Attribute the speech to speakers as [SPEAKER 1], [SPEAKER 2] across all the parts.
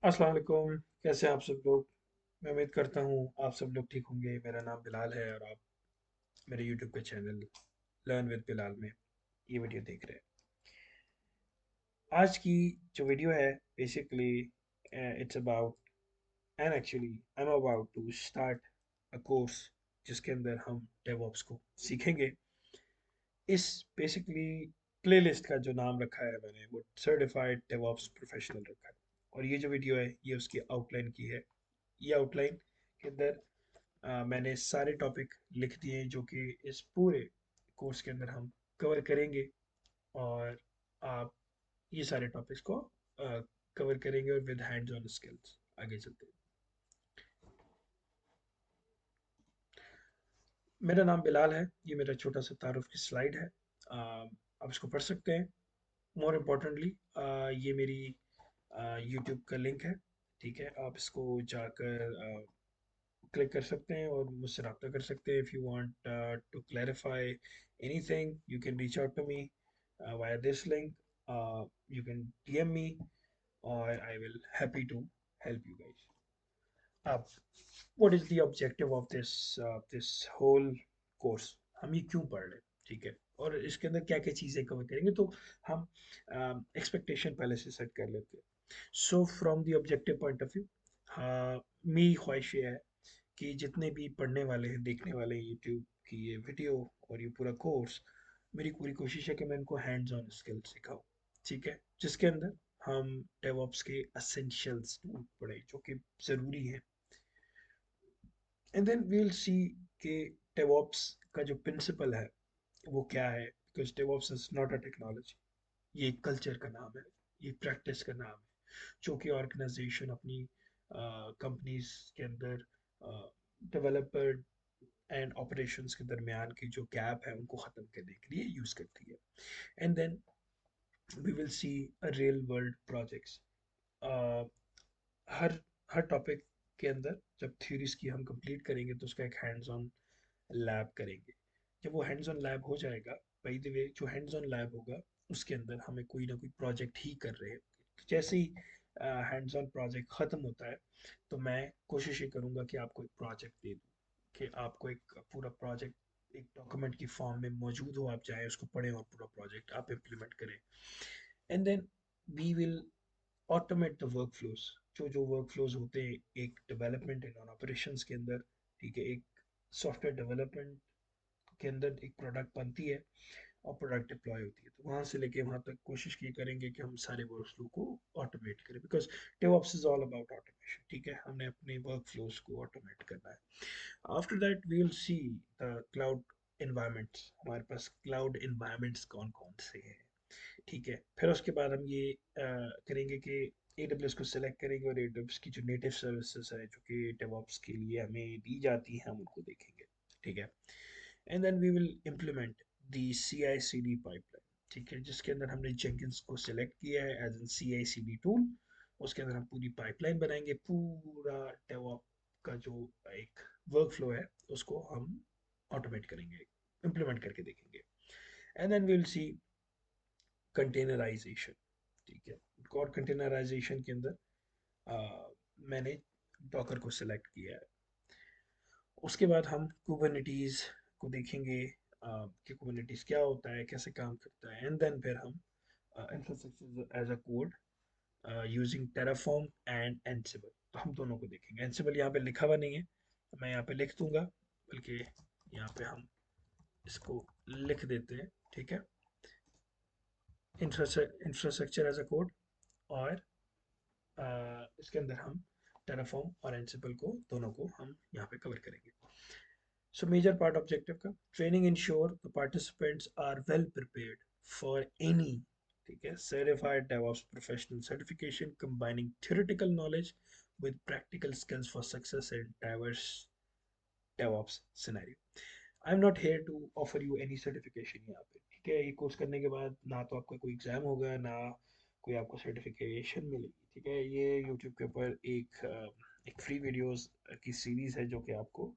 [SPEAKER 1] अस्सलाम वालेकुम। कैसे हैं आप सब लोग? मैं उम्मीद करता हूँ आप सब लोग ठीक होंगे। मेरा नाम बिलाल है और आप मेरे यूट्यूब के चैनल लर्न विद बिलाल में ये वीडियो देख रहे हैं। आज की जो वीडियो है basically it's about and actually I am about to start a course जिसके अंदर हम डेवऑप्स को सीखेंगे। इस बेसिकली प्लेलिस्ट का जो नाम रखा है मैंने वो सर्टिफाइड डेवऑप्स प्रोफेशनल रखा है। और ये जो वीडियो है ये उसकी आउटलाइन की है। ये आउटलाइन के अंदर मैंने सारे टॉपिक लिख दिए जो कि इस पूरे कोर्स के अंदर हम कवर करेंगे। और आप ये सारे टॉपिक्स को कवर करेंगे और विद हैंड्स ऑन स्किल्स आगे चलते हैं। मेरा नाम बिलाल है। ये मेरा छोटा सा तारुफ की स्लाइड है। आप इसको पढ़ सकते हैं। मोर इम्पोर्टेंटली ये मेरी यूट्यूब का लिंक है। ठीक है, आप इसको जाकर क्लिक कर सकते हैं और मुझसे रब्ता कर सकते हैं। If you want to clarify anything you can reach out to me via this link. You can DM me or I will happy to help you guys. अब what is the objective of this whole course? हम ये क्यों पढ़ रहे हैं? ठीक है, और इसके अंदर क्या क्या चीज़ें कवर करेंगे तो हम एक्सपेक्टेशन पहले से सेट कर लेते हैं। So from the objective point of view, हाँ, मेरी ख्वाहिश ये है कि जितने भी पढ़ने वाले हैं देखने वाले हैं यूट्यूब की ये वीडियो और ये पूरा कोर्स, मेरी पूरी कोशिश है कि मैं इनको हैंड्स ऑन स्किल सिखाऊं। ठीक है, जिसके अंदर हम डेवऑप्स के एसेंशियल्स पढ़े जो कि ज़रूरी है। And then we will see कि डेवऑप्स का जो प्रिंसिपल है वो क्या है, because DevOps is not a technology. ये एक कल्चर का नाम है, ये प्रैक्टिस का नाम है जो कि ऑर्गेनाइजेशन अपनी कंपनीज के अंदर डेवलपर एंड ऑपरेशंस के दरमियान की जो गैप है उनको ख़त्म करने के लिए यूज़ करती है। And then we will see a real world projects. हर हर टॉपिक के अंदर जब थ्योरीज की हम कंप्लीट करेंगे तो उसका एक हैंड्स ऑन लैब करेंगे। जब वो हैंड्स ऑन लैब हो जाएगा, बाय द वे जो हैंड्स ऑन लैब होगा उसके अंदर हमें कोई ना कोई प्रोजेक्ट ही कर रहे हैं। जैसे ही हैंड्स ऑन प्रोजेक्ट ख़त्म होता है तो मैं कोशिश ये करूँगा कि आपको एक प्रोजेक्ट दे दूँ, कि आपको एक पूरा प्रोजेक्ट एक डॉक्यूमेंट की फॉर्म में मौजूद हो, आप चाहे उसको पढ़ें और पूरा प्रोजेक्ट आप इम्प्लीमेंट करें। And then we will automate the workflows. जो जो वर्क फ्लोज होते हैं एक डेवलपमेंट एंड ऑपरेशंस के अंदर, ठीक है, एक सॉफ्टवेयर डेवलपमेंट के अंदर एक प्रोडक्ट बनती है और प्रोडक्ट डिप्लॉय होती है, तो वहाँ से लेके वहाँ तक कोशिश की करेंगे कि हम सारे वर्क फ्लो को ऑटोमेट करें, because DevOps is all about automation. ठीक है, हमने अपने वर्क फ्लोज को ऑटोमेट करना है। After that we will see the cloud environments. हमारे पास क्लाउड इन्वायरमेंट्स कौन कौन से हैं? ठीक है, फिर उसके बाद हम ये करेंगे कि AWS को सिलेक्ट करेंगे और AWS की जो नेटिव सर्विसेज है जो कि डेवऑप्स के लिए हमें दी जाती हैं हम उनको देखेंगे। ठीक है, and then we will implement the CI/CD pipeline. ठीक है, जिसके अंदर हमने जेंकिंस को सिलेक्ट किया है एज एन CI/CD टूल। उसके अंदर हम पूरी पाइपलाइन बनाएंगे, पूरा डेवऑप का जो एक वर्क फ्लो है उसको हम ऑटोमेट करेंगे, इम्प्लीमेंट करके देखेंगे। And then we will see containerization. ठीक है, और कंटेनराइजेशन के अंदर मैंने डॉकर को सिलेक्ट किया है। उसके बाद हम कुबरनिटीज़ को देखेंगे कि कुबरनिटीज़ क्या होता है, कैसे काम करता है। एंड देन फिर हम infrastructure as a code using Terraform and Ansible, तो हम दोनों को देखेंगे। एंसिबल यहाँ पे लिखा हुआ नहीं है तो मैं यहाँ पे लिख दूंगा, बल्कि यहाँ पे हम इसको लिख देते हैं। ठीक है, इंफ्रास्ट्रक्चर एज अ कोड, और इसके अंदर हम टेराफॉर्म और एंसिबल को दोनों को हम यहाँ पे कवर करेंगे। सो मेजर पार्ट ऑब्जेक्टिव का training ensure the participants are well prepared for any, ठीक है, certified DevOps professional certification combining theoretical knowledge with practical skills for success in diverse DevOps scenario. I'm not here to offer you any certification यहाँ पे। ठीक है, ये course करने के बाद ना तो आपका कोई एग्जाम होगा ना कोई आपको सर्टिफिकेशन मिलेगी। ठीक है, ये यूट्यूब के ऊपर एक फ्री वीडियोस की सीरीज है जो कि आपको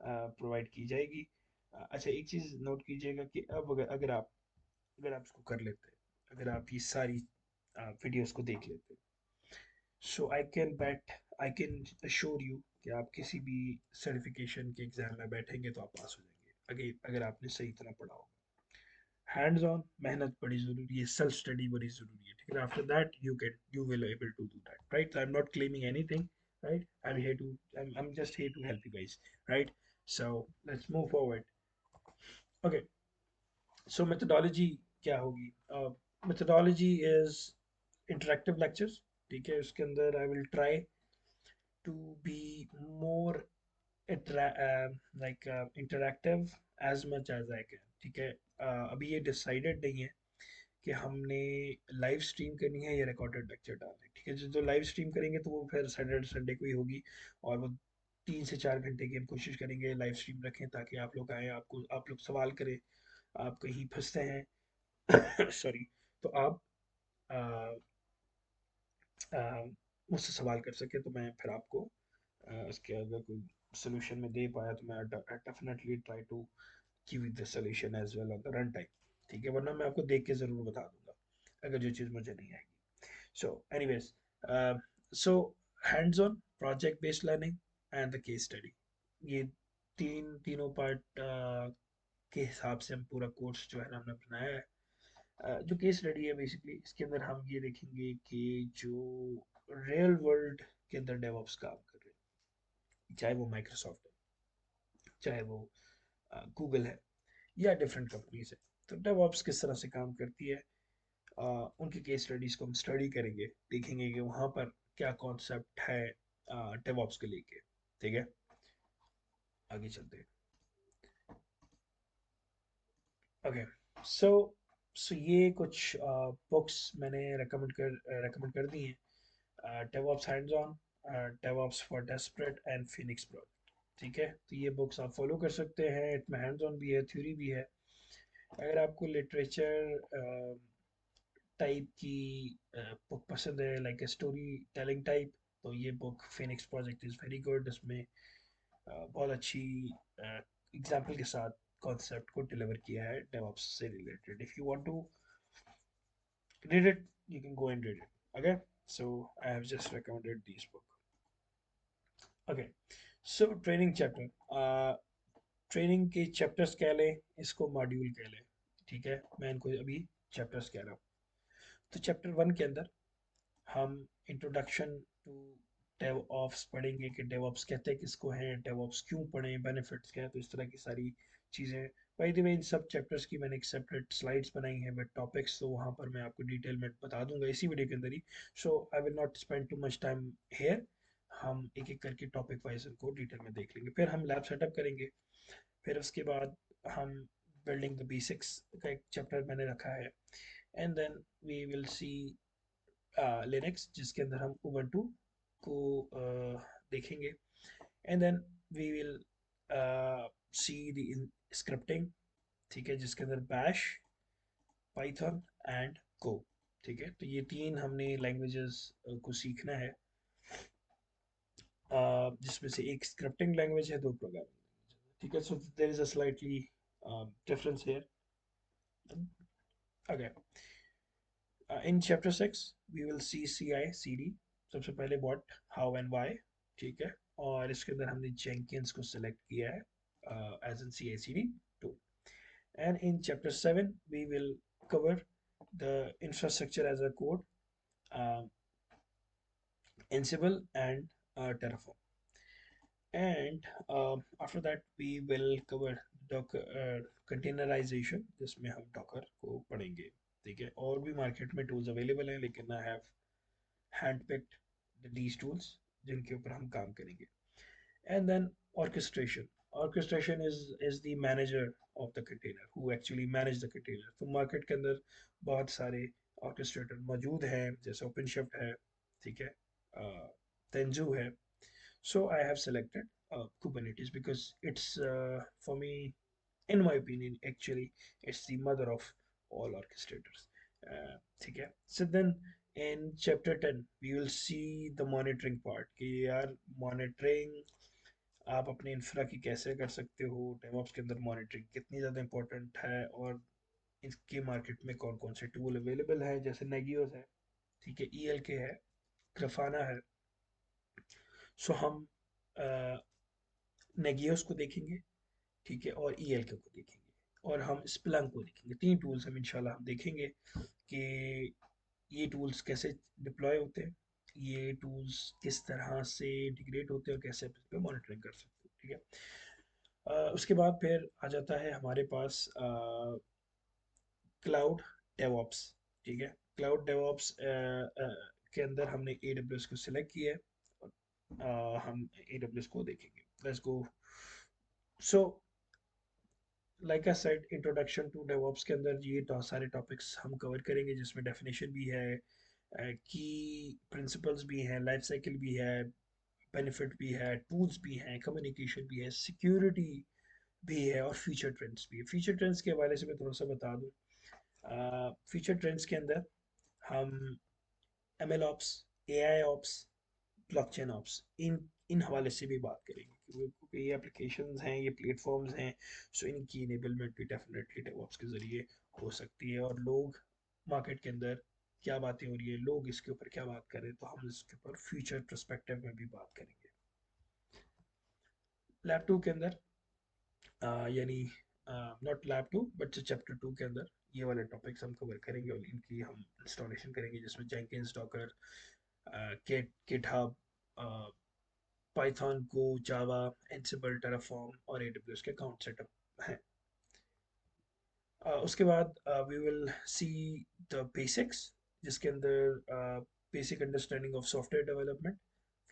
[SPEAKER 1] प्रोवाइड की जाएगी। अच्छा, एक चीज़ नोट कीजिएगा कि अब अगर आप इसको कर लेते हैं, अगर आप ये सारी वीडियोस को देख लेते हैं, सो आई कैन अश्योर यू कि आप किसी भी सर्टिफिकेशन के एग्जाम में बैठेंगे तो आप पास हो जाएंगे, अगर आपने सही तरह पढ़ा हो। हैंड्स ऑन मेहनत बड़ी जरूरी है, सेल्फ स्टडी बड़ी जरूरी है, ठीक है। After that you will able to do that, right? I am not claiming anything, right? I'm just here to help you guys, right? So let's move forward. Okay, so methodology क्या होगी? Methodology is interactive lectures, ठीक है। उसके अंदर I will try to be more interactive as much as I can, ठीक है। अभी ये डिसाइडेड नहीं है कि हमने लाइव स्ट्रीम करनी है या रिकॉर्डेड लेक्चर डालना है, ठीक है। जो लाइव स्ट्रीम करेंगे तो वो फिर सैटरडे संडे को ही होगी, और वो 3 से 4 घंटे की हम कोशिश करेंगे लाइव स्ट्रीम रखें, ताकि आप लोग आए, आप लोग सवाल करें, आप कहीं फंसते हैं सॉरी, तो आप आ, आ, मुझसे सवाल कर सके, तो मैं फिर आपको इसके अगर कोई सोल्यूशन में दे पाया तो मैं definitely try to give you the solution as well on the run time, ठीक है। वरना मैं आपको देख के ज़रूर बता दूंगा अगर जो चीज़ मुझे नहीं आएगी। So, anyways, so hands-on, project-based learning, and the case study. ये तीनों पार्ट के हिसाब से हम पूरा कोर्स जो है ना हमने बनाया है। जो केस स्टडी है बेसिकली इसके अंदर हम ये देखेंगे कि जो रियल वर्ल्ड के अंदर डेवऑप्स काम कर रहे हैं, चाहे वो माइक्रोसॉफ्ट है, चाहे वो गूगल है, या डिफरेंट कंपनीज है, तो डेवऑप्स किस तरह से काम करती है, उनकी केस स्टडीज को हम स्टडी करेंगे, देखेंगे कि वहाँ पर क्या कॉन्सेप्ट है डेवऑप्स को लेके, ठीक है। आगे चलते हैं। ओके, सो सो ये कुछ बुक्स मैंने रेकमेंड कर दी हैं। DevOps hands on, DevOps for desperate and Phoenix project, ठीक है। तो ये बुक्स आप फॉलो कर सकते हैं, इसमें हैंड्स ऑन भी है, थ्योरी भी है। अगर आपको लिटरेचर टाइप की बुक पसंद है, like a story telling type, तो ये book Phoenix project is very good. इसमें बहुत अच्छी एग्जाम्पल के साथ कॉन्सेप्ट को डिलीवर किया है डेवऑप्स से रिलेटेड। If you want to read it, you can go and read it, okay? So I have just recommended this book. Okay, so training chapter, training के चैप्टर्स कह लें, इसको मॉड्यूल कह लें, ठीक है। मैं इनको अभी चैप्टर्स कह रहा हूँ। तो चैप्टर 1 के अंदर हम इंट्रोडक्शन टू डेवऑप्स पढ़ेंगे कि डेवऑप्स कहते हैं किसको हैं, डेवऑप्स क्यों पढ़ें, बेनिफिट्स क्या है, तो इस तरह की सारी चीज़ें। बाय द वे, इन सब चैप्टर्स की मैंने एक सेपरेट स्लाइड्स बनाई हैं विद टॉपिक्स, तो वहाँ पर मैं आपको डिटेल में बता दूंगा इसी वीडियो के अंदर ही। So I will not spend too much time here, हम एक एक करके टॉपिक वाइज इनको डिटेल में देख लेंगे। फिर हम लैब सेटअप करेंगे, फिर उसके बाद हम बिल्डिंग द बेसिक्स का एक चैप्टर मैंने रखा है, and then we will see Linux, जिसके अंदर हम उबंटू को देखेंगे, and then we will see the scripting, ठीक है, जिसके अंदर बैश, पाइथन एंड गो, ठीक है। तो ये तीन हमने लैंग्वेजेस को सीखना है, जिसमें से एक स्क्रिप्टिंग लैंग्वेज है, दो प्रोग्रामिंग, ठीक है। So there is a slightly difference here. Okay, in chapter 6 we will see CI/CD, सबसे पहले व्हाट, हाउ एंड व्हाई, ठीक है। और इसके अंदर हमने जेंकिंस को सिलेक्ट किया है as an CI/CD tool. And in chapter 7 we will cover the infrastructure as a code, Ansible and Terraform. And after that we will cover docker containerization, जिसमें हम डॉकर को पढ़ेंगे, ठीक है। और भी मार्केट में टूल्स अवेलेबल हैं, लेकिन I have hand picked these tools जिनके ऊपर हम काम करेंगे। And then orchestration, orchestration is the manager of the container, who actually manage the container। तो मार्केट के अंदर बहुत सारे orchestrator मौजूद हैं, जैसे OpenShift है, ठीक है, Tenzu है। So I have selected Kubernetes because it's for me, in my opinion, actually it's the mother of all orchestrators, ठीक है। So then in chapter 10 we will see the monitoring part, कि यार monitoring आप अपने infra की कैसे कर सकते हो, डेवऑप्स के अंदर मॉनिटरिंग कितनी ज़्यादा इंपॉर्टेंट है, और इसके मार्केट में कौन कौन से टूल अवेलेबल है, जैसे नेगियोस है, ठीक है, ELK है, ग्राफाना है, सो हम नेगियोस को देखेंगे, ठीक है, और ईएलके को देखेंगे, और हम स्प्लंक को देखेंगे। तीन टूल्स हम इंशाल्लाह हम देखेंगे कि ये टूल्स कैसे डिप्लॉय होते हैं, ये टूल्स किस तरह से इंटीग्रेट होते हैं, और कैसे आप इस पर मॉनिटरिंग कर सकते हो, ठीक है। उसके बाद फिर आ जाता है हमारे पास क्लाउड डेवऑप्स, ठीक है। क्लाउड डेवऑप्स के अंदर हमने AWS को सिलेक्ट किया है, और हम AWS को देखेंगे। Let's go. So like I said, introduction to DevOps के अंदर ये सारे टॉपिक्स हम कवर करेंगे, जिसमें डेफिनेशन भी है, की प्रिंसिपल्स भी हैं, लाइफ साइकिल भी है, बेनिफिट भी है, टूल्स भी हैं, कम्युनिकेशन भी है, सिक्योरिटी भी है, और फ्यूचर ट्रेंड्स भी है। फ्यूचर ट्रेंड्स के हवाले से मैं थोड़ा सा बता दूं। फ्यूचर ट्रेंड्स के अंदर हम ML ops, AI ops, blockchain ops, इन इन हवाले से भी बात करेंगे, क्योंकि ये एप्लीकेशंस हैं, ये प्लेटफॉर्म्स हैं, सो इनकी इनेबलमेंट भी डेफिनेटली डेवऑप्स के ज़रिए हो सकती है। और लोग मार्केट के अंदर क्या बातें हो रही है, लोग इसके ऊपर क्या बात कर रहे हैं, तो हम इसके ऊपर फ्यूचर पर्सपेक्टिव में भी बात करेंगे। लैब 2 के अंदर यानी नॉट लैब 2 बट चैप्टर 2 के अंदर ये वाले टॉपिक्स हम कवर करेंगे, और इनकी हम इंस्टॉलेशन करेंगे, जिसमें Jenkins, Docker, GitHub, Python, Go, Java, Ansible, Terraform और AWS के अकाउंट सेटअप हैं। उसके बाद we will see the basics, जिसके अंदर basic understanding of software development,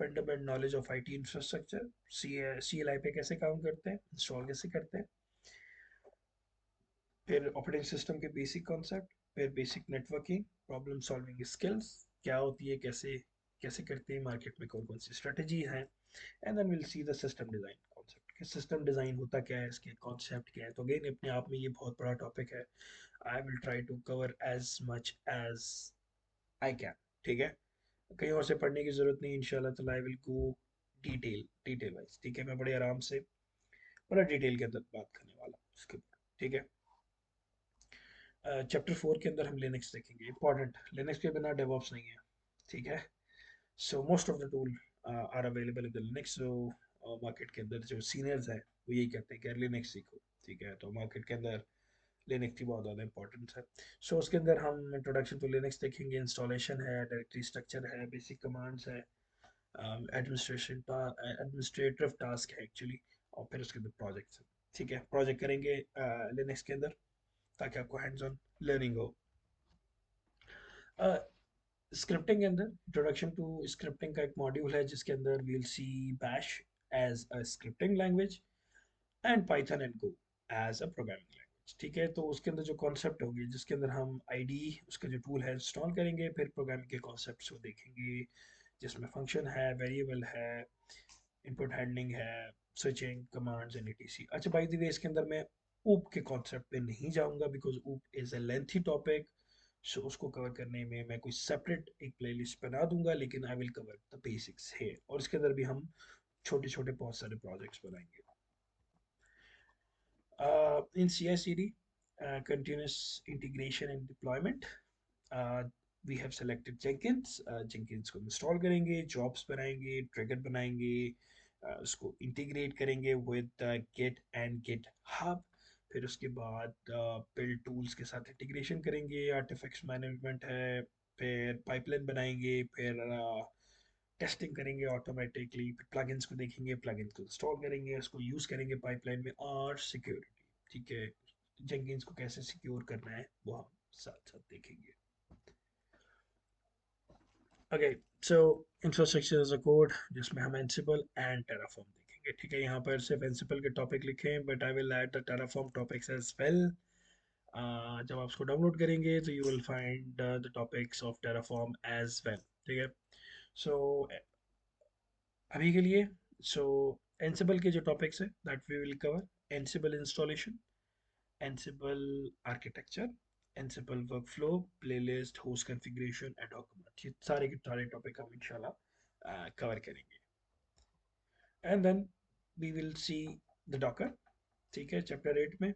[SPEAKER 1] fundamental knowledge of IT infrastructure, CLI पे कैसे काम करते हैं, इंस्टॉल कैसे करते हैं, फिर ऑपरेटिंग सिस्टम के बेसिक कॉन्सेप्ट, फिर basic networking, problem solving skills क्या होती है, कैसे कैसे करते हैं, मार्केट में कौन कौन सी स्ट्रेटजी है, and then will see the system design concept कि सिस्टम डिज़ाइन होता क्या है, इसके कॉन्सेप्ट क्या है। तो अगेन अपने आप में ये बहुत बड़ा टॉपिक है। I will try to cover as much as I can, ठीक है। कहीं और से पढ़ने की ज़रूरत नहीं, इंशाल्लाह ताला I will go detail wise, ठीक है। मैं बड़े आराम से बड़ा डिटेल के अंदर बात करने वाला हूँ इसके ऊपर, ठीक है। चैप्टर 4 के अंदर हम लिनक्स देखेंगे, इंपॉर्टेंट, लिनक्स के बिना डेवऑप्स नहीं है, ठीक है। So most of the tool are available in the Linux. So market के अंदर जो सीनियर्स हैं वो यही कहते हैं कि यार लिनक्स सीखो, ठीक है। तो मार्केट के अंदर लिनक्स की बहुत ज़्यादा इंपॉर्टेंस है। सो उसके अंदर हम इंट्रोडक्शन टू लिनक्स देखेंगे, इंस्टॉलेशन है, डायरेक्टरी स्ट्रक्चर है, बेसिक कमांड्स है, एडमिनिस्ट्रेशन एडमिनिस्ट्रेटिव टास्क है एक्चुअली, और फिर उसके अंदर प्रोजेक्ट्स है, ठीक है। प्रोजेक्ट करेंगे लिनक्स के अंदर, ताकि आपको हैंड्स ऑन लर्निंग हो। स्क्रिप्टिंग के अंदर इंट्रोडक्शन टू स्क्रिप्टिंग का एक मॉड्यूल है, जिसके अंदर we'll see Bash as a scripting language, and Python and Go as a programming language, ठीक है। तो उसके अंदर जो कॉन्सेप्ट होगी, जिसके अंदर हम आईडी उसका जो टूल है इंस्टॉल करेंगे, फिर प्रोग्रामिंग के कॉन्सेप्ट्स को देखेंगे, जिसमें फंक्शन है, वेरिएबल है, इनपुट हैंडलिंग है, स्विचिंग कमांड्स एंड etc। अच्छा, बाय द वे, इसके अंदर मैं ऊप के कॉन्सेप्ट पे नहीं जाऊंगा, बिकॉज ऊप इज अ लेंथी टॉपिक। सो उसको कवर करने में मैं कोई सेपरेट एक प्लेलिस्ट बना दूंगा, लेकिन I will cover the basics है, और इसके अंदर भी हम छोटे छोटे बहुत सारे प्रोजेक्ट्स बनाएंगे। In CI/CD, continuous integration and deployment, uh, we have selected Jenkins। Jenkins को इंस्टॉल करेंगे, जॉब्स बनाएंगे, ट्रिगर बनाएंगे, उसको इंटीग्रेट करेंगे with Git and GitHub. फिर उसके बाद बिल्ड टूल्स के साथ इंटीग्रेशन करेंगे, आर्टिफैक्ट्स मैनेजमेंट है, फिर पाइपलाइन बनाएंगे, फिर टेस्टिंग करेंगे ऑटोमेटिकली, फिर प्लगइन्स को देखेंगे, प्लगइन्स को इंस्टॉल करेंगे, उसको यूज़ करेंगे पाइपलाइन में, और सिक्योरिटी, ठीक है। जेंकिन्स को कैसे सिक्योर करना है वो हम साथ साथ देखेंगे। ओके, so infrastructure as a code, जिसमें हम एंसिबल एंड टेराफॉर्म देखेंगे, ठीक है। यहाँ पर सिर्फ एंसिबल के टॉपिक लिखे हैं, but I will add the Terraform topics as well. जब आप उसको डाउनलोड करेंगे तो you will find the topics of Terraform as well, ठीक है। सो अभी के लिए, सो एंसिबल के जो टॉपिक्स है that we will cover: Ansible installation, Ansible architecture, Ansible workflow, playlist, host configuration and document, ये सारे के सारे टॉपिक हम इंशाल्लाह कवर करेंगे। And then we will see the Docker, ठीक है, चैप्टर 8 में।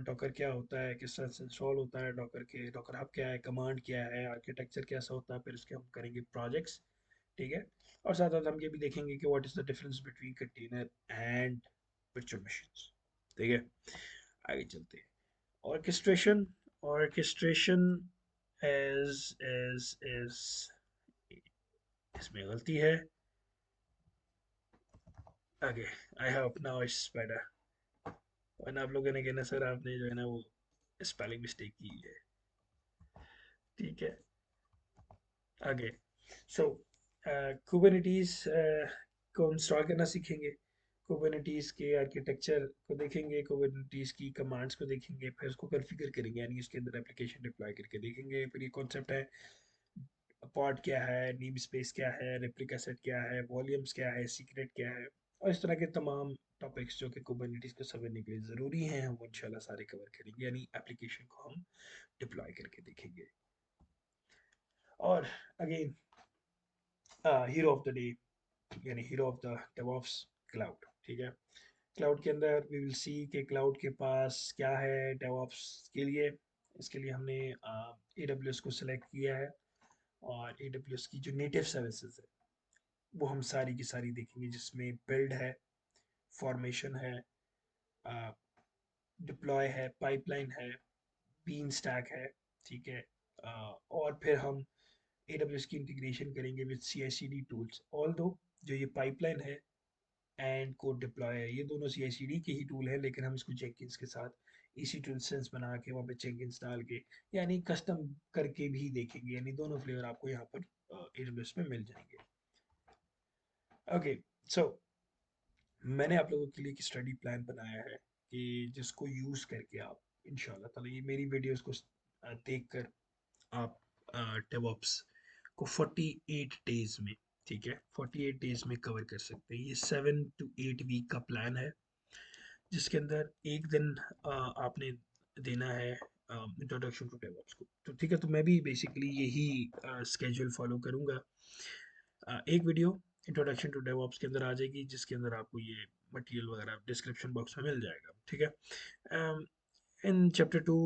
[SPEAKER 1] डॉकर क्या होता है, किस तरह से इंस्टॉल होता है डॉकर के, डॉकर हब क्या है, कमांड क्या है, आर्किटेक्चर कैसा होता है, फिर इसके हम करेंगे प्रोजेक्ट्स, ठीक है। और साथ साथ हम ये भी देखेंगे कि what is the difference between container and virtual machines. ठीक है, आगे चलते हैं। ऑर्केस्ट्रेशन, ऑर्केस्ट्रेशन इज इसमें गलती है। आगे, I hope now it's better. वरना आप लोगों ने कहना सर आपने जो है ना वो स्पेलिंग मिस्टेक की है। ठीक है, आगे। सो कुबरनिटीज को इंस्टॉल करना सीखेंगे, कुबरनिटीज के आर्किटेक्चर को देखेंगे, कुबरनिटीज की कमांड्स को देखेंगे, फिर उसको कॉन्फ़िगर करेंगे, यानी उसके अंदर एप्लीकेशन डिप्लॉय करके देखेंगे। फिर ये कॉन्सेप्ट है, पॉड क्या है, नेम स्पेस क्या है, रेप्लिका सेट क्या है, वॉल्यूम्स क्या है, सीक्रेट क्या है, और इस तरह के तमाम टॉपिक्स जो कि कुबरनिटीज को समझने के लिए ज़रूरी हैं, हम वो इंशाल्लाह सारे कवर करेंगे, यानी एप्लीकेशन को हम डिप्लॉय करके देखेंगे। और again, hero of the day, यानी hero of the DevOps, cloud. ठीक है, क्लाउड के अंदर वी विल सी कि क्लाउड के पास क्या है डेवऑप्स के लिए। इसके लिए हमने ए डब्ल्यू एस को सिलेक्ट किया है, और ए डब्ल्यू एस की जो नेटिव सर्विसेज है वो हम सारी की सारी देखेंगे, जिसमें बिल्ड है, फॉर्मेशन है, डिप्लॉय है, पाइपलाइन है, बीन स्टैक है। ठीक है, और फिर हम ए डब्ल्यू एस की इंटीग्रेशन करेंगे with C I C D tools. Although जो ये पाइपलाइन है एंड कोड डिप्लॉय है, ये दोनों सी आई सी डी के ही टूल है, लेकिन हम इसको जेंकिंस के साथ इसी टूल सेंस बना के वहाँ पे जेंकिंस डाल के, यानी कस्टम करके भी देखेंगे, यानी दोनों फ्लेवर आपको यहाँ पर ए डब्ल्यू एस में मिल जाएंगे। ओके, सो मैंने आप लोगों के लिए एक स्टडी प्लान बनाया है कि जिसको यूज़ करके आप इंशाल्लाह ताला ये मेरी वीडियोस को देखकर आप डेवऑप्स को 48 डेज में, ठीक है, 48 डेज में कवर कर सकते हैं। ये 7 to 8 वीक का प्लान है, जिसके अंदर एक दिन आपने देना है इंट्रोडक्शन टू डेवऑप्स को। तो ठीक है, तो मैं भी बेसिकली यही स्केड्यूल फॉलो करूँगा। एक वीडियो इंट्रोडक्शन टू डेवऑप्स के अंदर आ जाएगी, जिसके अंदर आपको ये मटेरियल वगैरह डिस्क्रिप्शन बॉक्स में मिल जाएगा। ठीक है, in chapter 2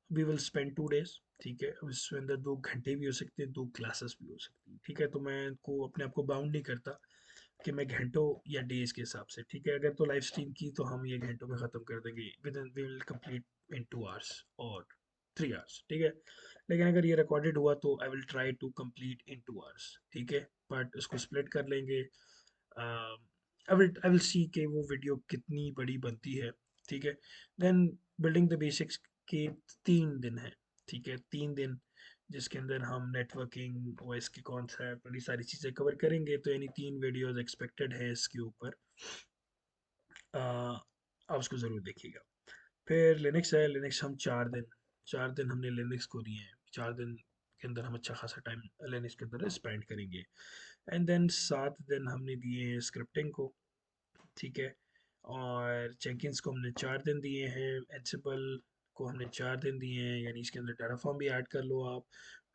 [SPEAKER 1] we will spend 2 days. ठीक है, अब इसके अंदर 2 घंटे भी हो सकते हैं, 2 क्लासेस भी हो सकती हैं। ठीक है, तो मैं को अपने आप को बाउंड नहीं करता कि मैं घंटों या डेज के हिसाब से। ठीक है, अगर तो लाइव स्ट्रीम की तो हम ये घंटों में ख़त्म कर देंगे, within we will complete in 2 hours और 3 आवर्स। ठीक है, लेकिन अगर ये रिकॉर्डेड हुआ तो I will try to complete in 2 hours. ठीक है, बट इसको स्प्लिट कर लेंगे। आई विल सी कि वो वीडियो कितनी बड़ी बनती है। ठीक है, देन बिल्डिंग द बेसिक्स के 3 दिन है। ठीक है, 3 दिन जिसके अंदर हम नेटवर्किंग, ओएस के कॉन्सेप्ट, बड़ी सारी चीज़ें कवर करेंगे, तो यानी 3 वीडियोस एक्सपेक्टेड है इसके ऊपर। आप उसको ज़रूर देखिएगा। फिर लिनक्स है, लिनक्स हम 4 दिन, 4 दिन हमने लिनक्स को दिए हैं। 4 दिन के अंदर हम अच्छा खासा टाइम लिनक्स के अंदर स्पेंड करेंगे। एंड देन 7 दिन हमने दिए हैं स्क्रिप्टिंग को। ठीक है, और जेंकिंस को हमने 4 दिन दिए हैं, एंसिबल को हमने 4 दिन दिए हैं, यानी इसके अंदर टेराफॉर्म भी ऐड कर लो आप।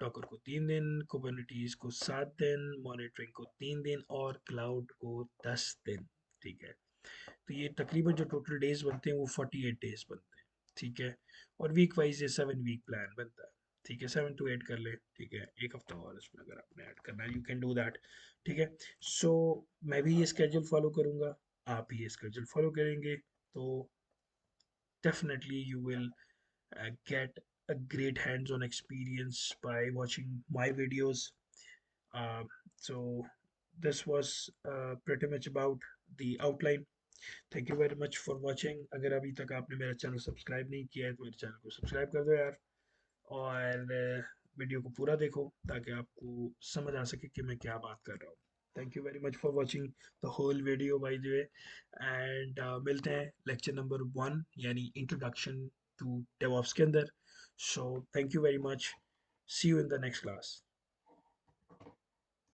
[SPEAKER 1] डॉकर को 3 दिन, कुबरनिटीज को 7 दिन, मॉनिटरिंग को 3 दिन, और क्लाउड को 10 दिन। ठीक है, तो ये तकरीबन जो टोटल डेज बनते हैं वो 48 डेज बनते हैं। ठीक है, और वीक वाइज ये 7 वीक प्लान बनता है। ठीक है, 7 to 8 कर ले। ठीक है, एक हफ्ता और इसमें अगर आपने ऐड करना है, यू कैन डू दैट। ठीक है, सो मैं भी ये स्केड्यूल फॉलो करूँगा, आप भी ये स्केड्यूल फॉलो करेंगे, तो definitely you will get a great hands-on experience by watching my videos. So this was pretty much about the outline. Thank you very much for watching. अगर अभी तक आपने मेरा चैनल सब्सक्राइब नहीं किया है तो मेरे चैनल को सब्सक्राइब कर दो यार, और वीडियो को पूरा देखो ताकि आपको समझ आ सके कि मैं क्या बात कर रहा हूँ। Thank you very much for watching the whole video by the way, and मिलते हैं लेक्चर नंबर 1 यानी इंट्रोडक्शन टू डेवऑप्स के अंदर। So thank you very much, see you in the next class.